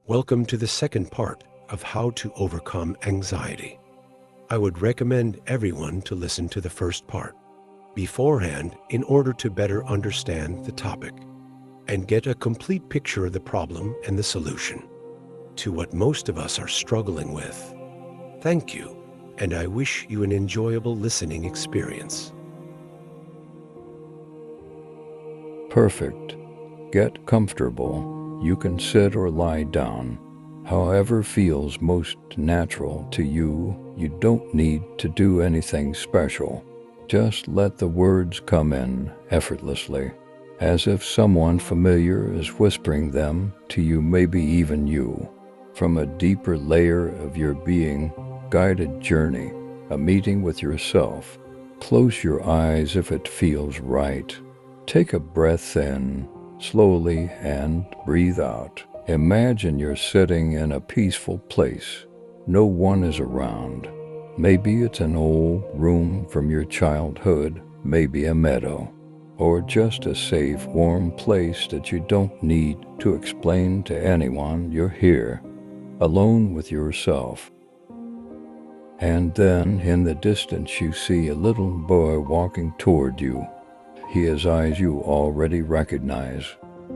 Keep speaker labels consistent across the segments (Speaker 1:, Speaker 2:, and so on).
Speaker 1: Welcome to the second part of How to Overcome Anxiety. I would recommend everyone to listen to the first part beforehand in order to better understand the topic and get a complete picture of the problem and the solution to what most of us are struggling with. Thank you, and I wish you an enjoyable listening experience.
Speaker 2: Perfect. Get comfortable. You can sit or lie down. However feels most natural to you. You don't need to do anything special. Just let the words come in effortlessly, as if someone familiar is whispering them to you, maybe even you. From a deeper layer of your being, guided journey, a meeting with yourself. Close your eyes if it feels right. Take a breath in slowly and breathe out. Imagine you're sitting in a peaceful place. No one is around. Maybe it's an old room from your childhood, maybe a meadow, or just a safe, warm place that you don't need to explain to anyone you're here, alone with yourself. And then in the distance you see a little boy walking toward you. He has eyes you already recognize.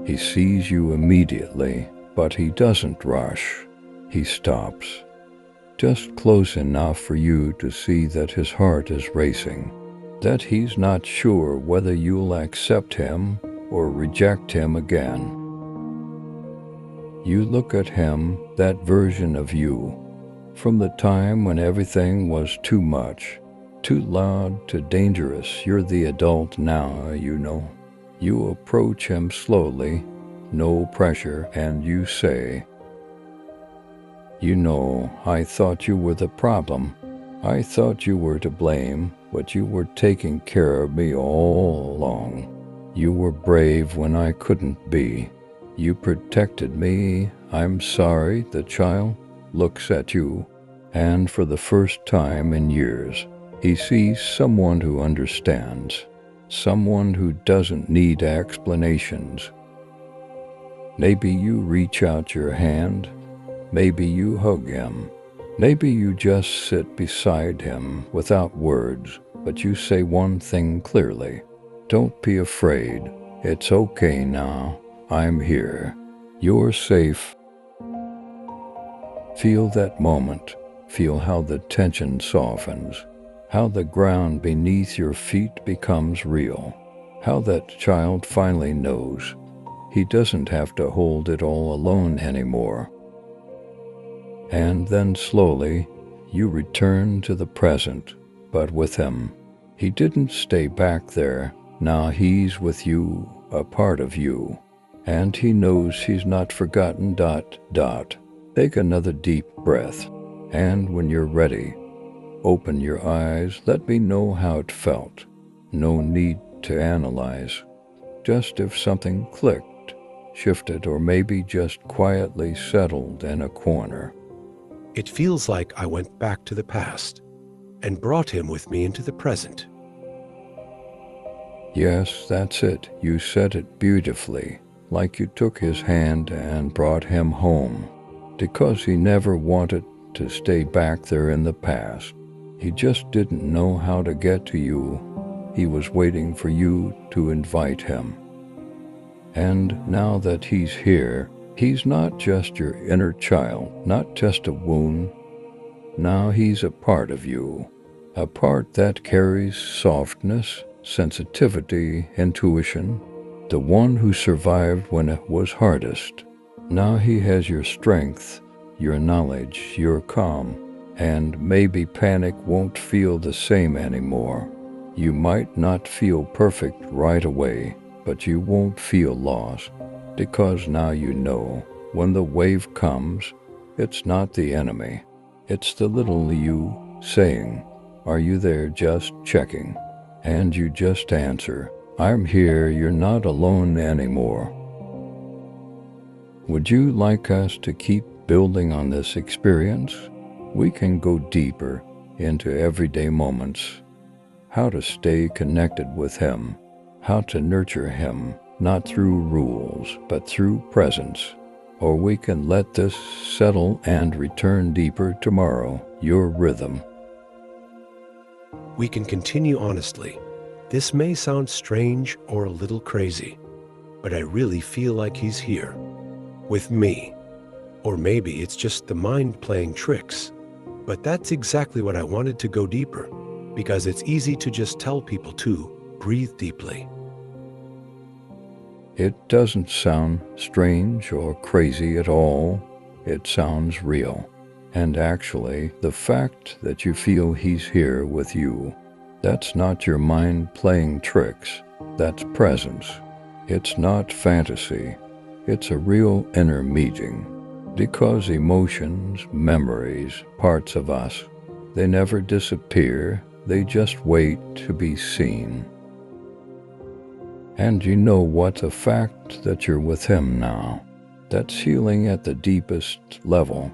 Speaker 2: He sees you immediately, but he doesn't rush. He stops, just close enough for you to see that his heart is racing, that he's not sure whether you'll accept him or reject him again. You look at him, that version of you, from the time when everything was too much, too loud, too dangerous. You're the adult now, you know. You approach him slowly, no pressure, and you say, "You know, I thought you were the problem. I thought you were to blame, but you were taking care of me all along. You were brave when I couldn't be. You protected me. I'm sorry." The child looks at you, and for the first time in years, he sees someone who understands, someone who doesn't need explanations. Maybe you reach out your hand, maybe you hug him, maybe you just sit beside him without words, but you say one thing clearly: "Don't be afraid. It's okay now. I'm here. You're safe." Feel that moment. Feel how the tension softens, how the ground beneath your feet becomes real, how that child finally knows he doesn't have to hold it all alone anymore. And then slowly, you return to the present, but with him. He didn't stay back there. Now he's with you, a part of you, and he knows he's not forgotten. Take another deep breath, and when you're ready, open your eyes. Let me know how it felt. No need to analyze. Just if something clicked, shifted, or maybe just quietly settled in a corner.
Speaker 1: It feels like I went back to the past and brought him with me into the present.
Speaker 2: Yes, that's it. You said it beautifully, like you took his hand and brought him home, because he never wanted to stay back there in the past. He just didn't know how to get to you. He was waiting for you to invite him. And now that he's here, he's not just your inner child, not just a wound. Now he's a part of you, a part that carries softness, sensitivity, intuition, the one who survived when it was hardest. Now he has your strength, your knowledge, your calm, and maybe panic won't feel the same anymore. You might not feel perfect right away, but you won't feel lost, because now you know when the wave comes, it's not the enemy. It's the little you saying, "Are you there?" Just checking. And you just answer, "I'm here." You're not alone anymore. Would you like us to keep building on this experience? We can go deeper into everyday moments, how to stay connected with him, how to nurture him, not through rules, but through presence. or we can let this settle and return deeper tomorrow, your rhythm.
Speaker 1: We can continue honestly. This may sound strange or a little crazy, but I really feel like he's here, with me. Or maybe it's just the mind playing tricks. But that's exactly what I wanted to go deeper, because it's easy to just tell people to breathe deeply.
Speaker 2: It doesn't sound strange or crazy at all. It sounds real. And actually, the fact that you feel he's here with you, that's not your mind playing tricks. That's presence. It's not fantasy. It's a real inner meeting. Because emotions, memories, parts of us, they never disappear. They just wait to be seen. And you know what? The fact that you're with him now, that's healing at the deepest level.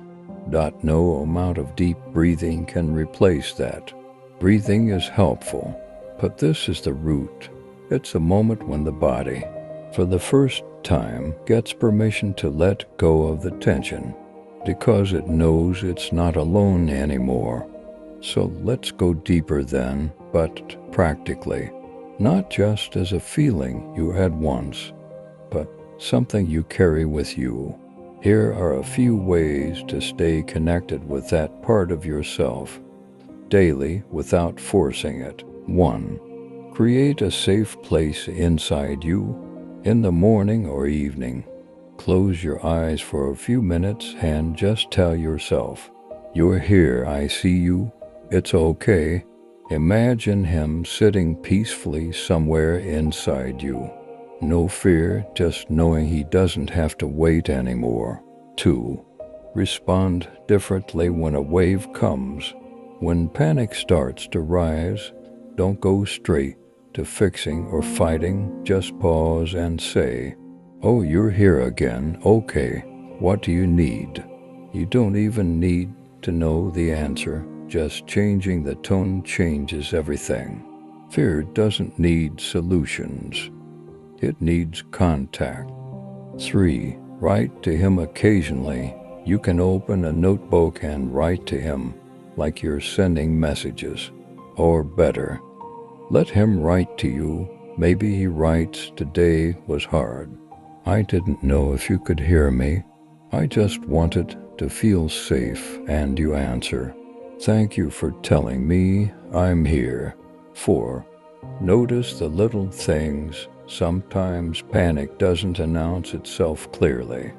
Speaker 2: No amount of deep breathing can replace that. Breathing is helpful, but this is the root. It's a moment when the body, for the first time, gets permission to let go of the tension, because it knows it's not alone anymore. So let's go deeper then, but practically. Not just as a feeling you had once, but something you carry with you. Here are a few ways to stay connected with that part of yourself daily without forcing it. 1. Create a safe place inside you. In the morning or evening, close your eyes for a few minutes and just tell yourself, "You're here, I see you, it's okay." Imagine him sitting peacefully somewhere inside you. No fear, just knowing he doesn't have to wait anymore. 2. Respond differently when a wave comes. When panic starts to rise, don't go straight to fixing or fighting. Just pause and say, "Oh, you're here again. Okay, what do you need?" You don't even need to know the answer. Just changing the tone changes everything. Fear doesn't need solutions. It needs contact. 3. Write to him occasionally. You can open a notebook and write to him like you're sending messages. Or better, let him write to you. Maybe he writes, "Today was hard. I didn't know if you could hear me. I just wanted to feel safe," and you answer, "Thank you for telling me. I'm here." 4. Notice the little things. Sometimes panic doesn't announce itself clearly.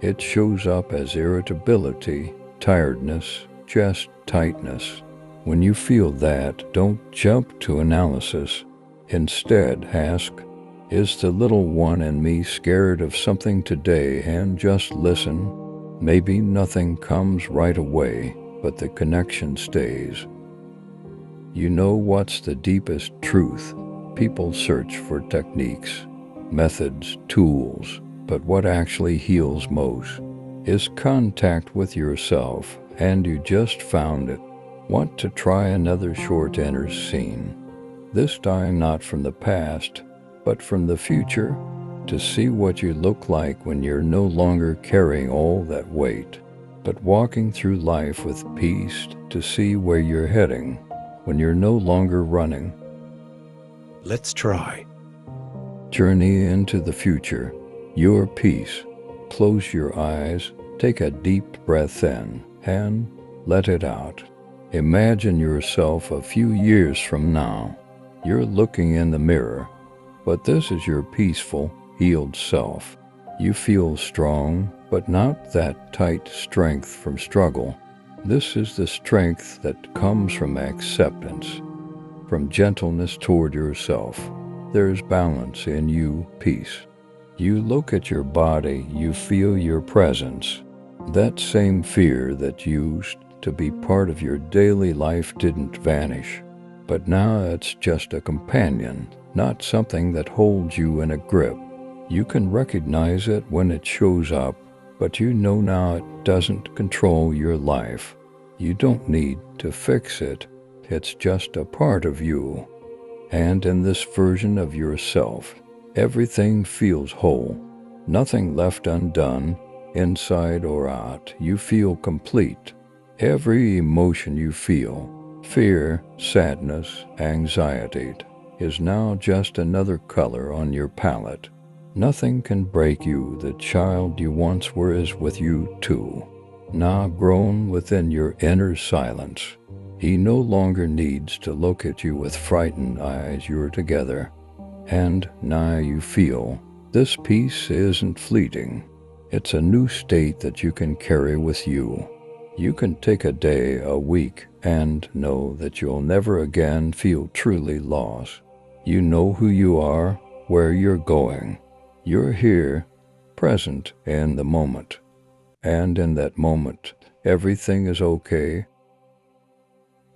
Speaker 2: It shows up as irritability, tiredness, chest tightness. When you feel that, don't jump to analysis. Instead, ask, "Is the little one in me scared of something today?" and just listen. Maybe nothing comes right away, but the connection stays. You know what's the deepest truth? People search for techniques, methods, tools, but what actually heals most is contact with yourself, and you just found it. Want to try another short inner scene? This time not from the past, but from the future, to see what you look like when you're no longer carrying all that weight, but walking through life with peace, to see where you're heading when you're no longer running.
Speaker 1: Let's try.
Speaker 2: Journey into the future, your peace. Close your eyes, take a deep breath in, and let it out. Imagine yourself a few years from now. You're looking in the mirror, but this is your peaceful, healed self. You feel strong, but not that tight strength from struggle. This is the strength that comes from acceptance, from gentleness toward yourself. There's balance in you, peace. You look at your body, you feel your presence. That same fear that used to be part of your daily life didn't vanish, but now it's just a companion, not something that holds you in a grip. You can recognize it when it shows up, but you know now it doesn't control your life. You don't need to fix it. It's just a part of you. And in this version of yourself, everything feels whole, nothing left undone, inside or out, you feel complete. Every emotion you feel, fear, sadness, anxiety, is now just another color on your palette. Nothing can break you. The child you once were is with you too, now grown within your inner silence. He no longer needs to look at you with frightened eyes. You're together. And now you feel this peace isn't fleeting. It's a new state that you can carry with you. You can take a day, a week, and know that you'll never again feel truly lost. You know who you are, where you're going. You're here, present in the moment. And in that moment, everything is okay.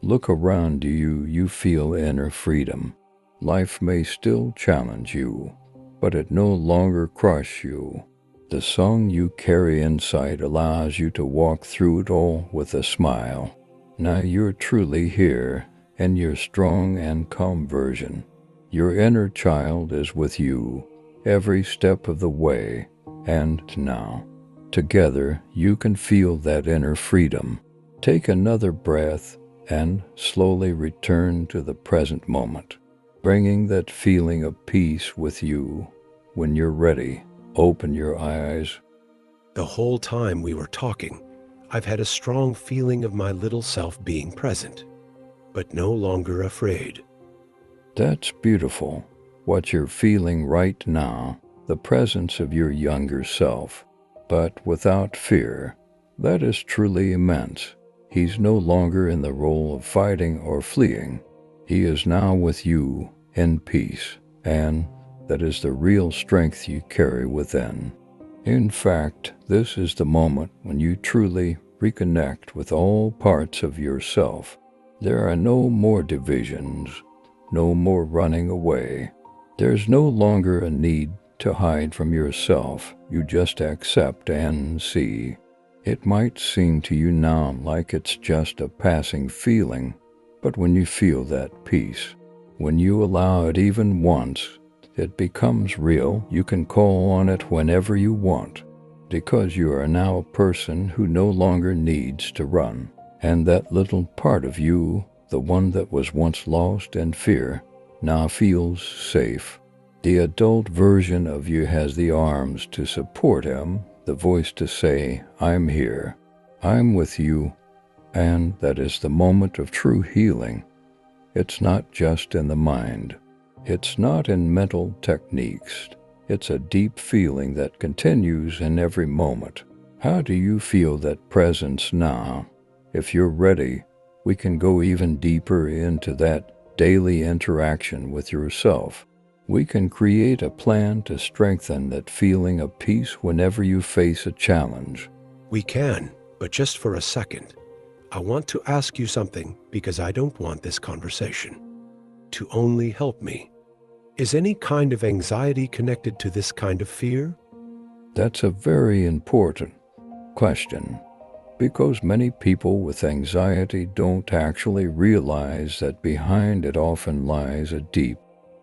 Speaker 2: Look around you feel inner freedom. Life may still challenge you, but it no longer crushes you. The song you carry inside allows you to walk through it all with a smile. Now you're truly here, in your strong and calm version. Your inner child is with you every step of the way, and now, together, you can feel that inner freedom. Take another breath and slowly return to the present moment, bringing that feeling of peace with you. When you're ready, open your eyes.
Speaker 1: The whole time we were talking, I've had a strong feeling of my little self being present, but no longer afraid.
Speaker 2: That's beautiful. What you're feeling right now, the presence of your younger self, but without fear. That is truly immense. He's no longer in the role of fighting or fleeing. He is now with you in peace, and that is the real strength you carry within. In fact, this is the moment when you truly reconnect with all parts of yourself. There are no more divisions, no more running away. There's no longer a need to hide from yourself. You just accept and see. It might seem to you now like it's just a passing feeling, but when you feel that peace, when you allow it even once, it becomes real. You can call on it whenever you want, because you are now a person who no longer needs to run. And that little part of you, the one that was once lost in fear, now feels safe. The adult version of you has the arms to support him, the voice to say, I'm here, I'm with you, and that is the moment of true healing. It's not just in the mind. It's not in mental techniques. It's a deep feeling that continues in every moment. How do you feel that presence now? If you're ready, we can go even deeper into that daily interaction with yourself. We can create a plan to strengthen that feeling of peace whenever you face a challenge.
Speaker 1: We can, but just for a second. I want to ask you something because I don't want this conversation to only help me. Is any kind of anxiety connected to this kind of fear?
Speaker 2: That's a very important question, because many people with anxiety don't actually realize that behind it often lies a deep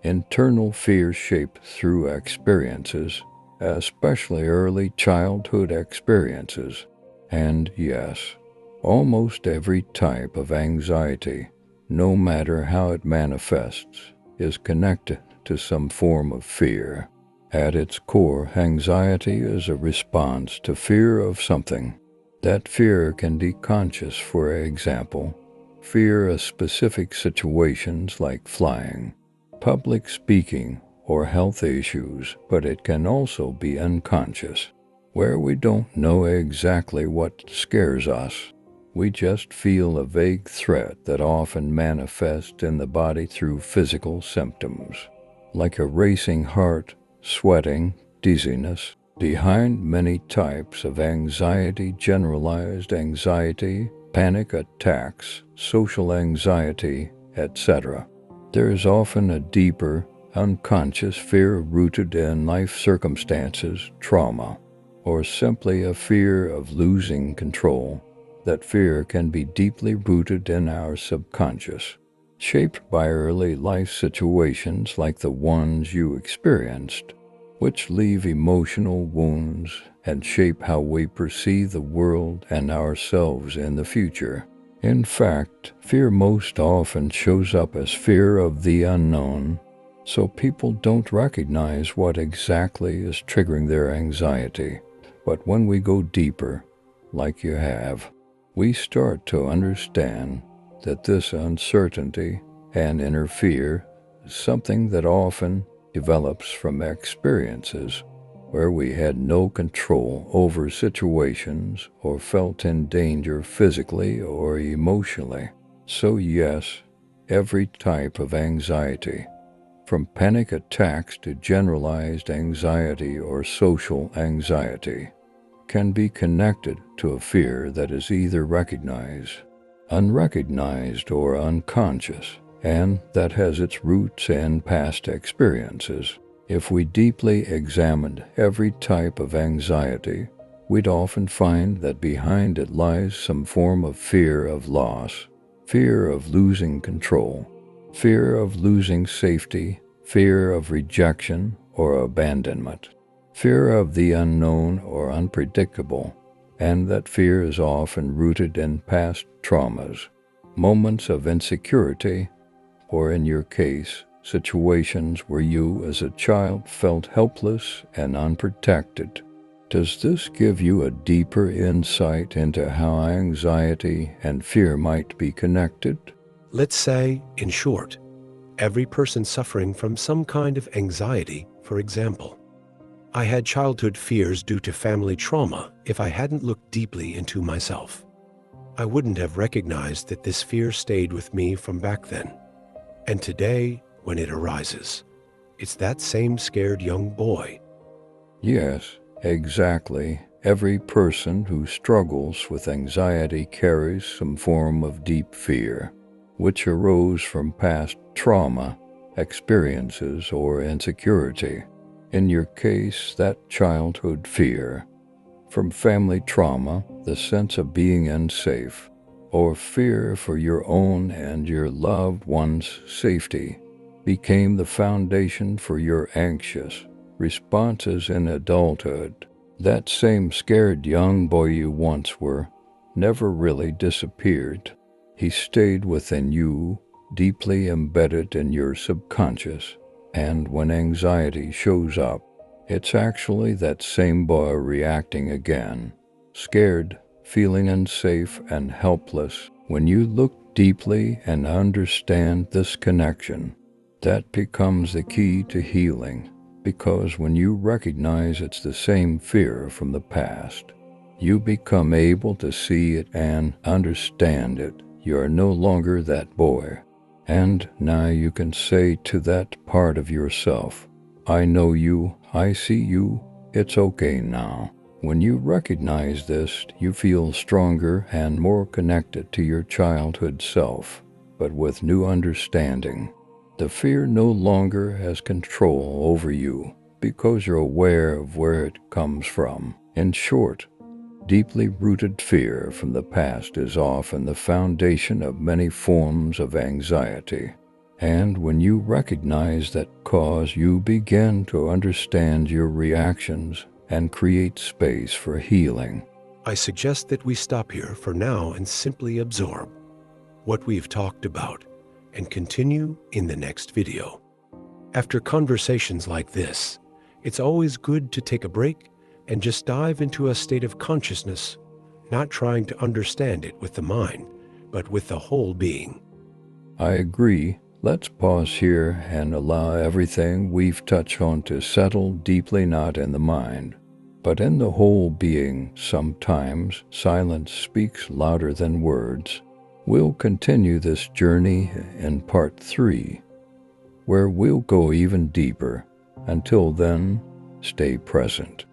Speaker 2: internal fear shaped through experiences, especially early childhood experiences. And yes, almost every type of anxiety, no matter how it manifests, is connected to some form of fear. At its core, anxiety is a response to fear of something. That fear can be conscious, for example, fear of specific situations like flying, public speaking, or health issues, but it can also be unconscious, where we don't know exactly what scares us. We just feel a vague threat that often manifests in the body through physical symptoms, like a racing heart, sweating, dizziness. Behind many types of anxiety, generalized anxiety, panic attacks, social anxiety, etc., there is often a deeper, unconscious fear rooted in life circumstances, trauma, or simply a fear of losing control. That fear can be deeply rooted in our subconscious, shaped by early life situations like the ones you experienced, which leave emotional wounds and shape how we perceive the world and ourselves in the future. In fact, fear most often shows up as fear of the unknown, so people don't recognize what exactly is triggering their anxiety. But when we go deeper, like you have, we start to understand that this uncertainty and inner fear is something that often develops from experiences where we had no control over situations or felt in danger physically or emotionally. So yes, every type of anxiety, from panic attacks to generalized anxiety or social anxiety, can be connected to a fear that is either recognized, unrecognized, or unconscious, and that has its roots in past experiences. If we deeply examined every type of anxiety, we'd often find that behind it lies some form of fear of loss, fear of losing control, fear of losing safety, fear of rejection or abandonment, fear of the unknown or unpredictable, and that fear is often rooted in past traumas, moments of insecurity, or in your case, situations where you as a child felt helpless and unprotected. Does this give you a deeper insight into how anxiety and fear might be connected?
Speaker 1: Let's say, in short, every person suffering from some kind of anxiety, for example. I had childhood fears due to family trauma. If I hadn't looked deeply into myself, I wouldn't have recognized that this fear stayed with me from back then. And today, when it arises, it's that same scared young boy.
Speaker 2: Yes, exactly. Every person who struggles with anxiety carries some form of deep fear, which arose from past trauma, experiences, or insecurity. In your case, that childhood fear, from family trauma, the sense of being unsafe, or fear for your own and your loved one's safety, became the foundation for your anxious responses in adulthood. That same scared young boy you once were never really disappeared. He stayed within you, deeply embedded in your subconscious, and when anxiety shows up, it's actually that same boy reacting again, scared, feeling unsafe and helpless. When you look deeply and understand this connection, that becomes the key to healing, because when you recognize it's the same fear from the past, you become able to see it and understand it. You are no longer that boy. And now you can say to that part of yourself, I know you, I see you, it's okay now. When you recognize this, you feel stronger and more connected to your childhood self, but with new understanding. The fear no longer has control over you because you're aware of where it comes from. In short, deeply rooted fear from the past is often the foundation of many forms of anxiety. And when you recognize that cause, you begin to understand your reactions and create space for healing.
Speaker 1: I suggest that we stop here for now and simply absorb what we've talked about and continue in the next video. After conversations like this, it's always good to take a break and just dive into a state of consciousness, not trying to understand it with the mind, but with the whole being.
Speaker 2: I agree. Let's pause here and allow everything we've touched on to settle deeply, not in the mind, but in the whole being. Sometimes silence speaks louder than words. We'll continue this journey in part 3, where we'll go even deeper. Until then, stay present.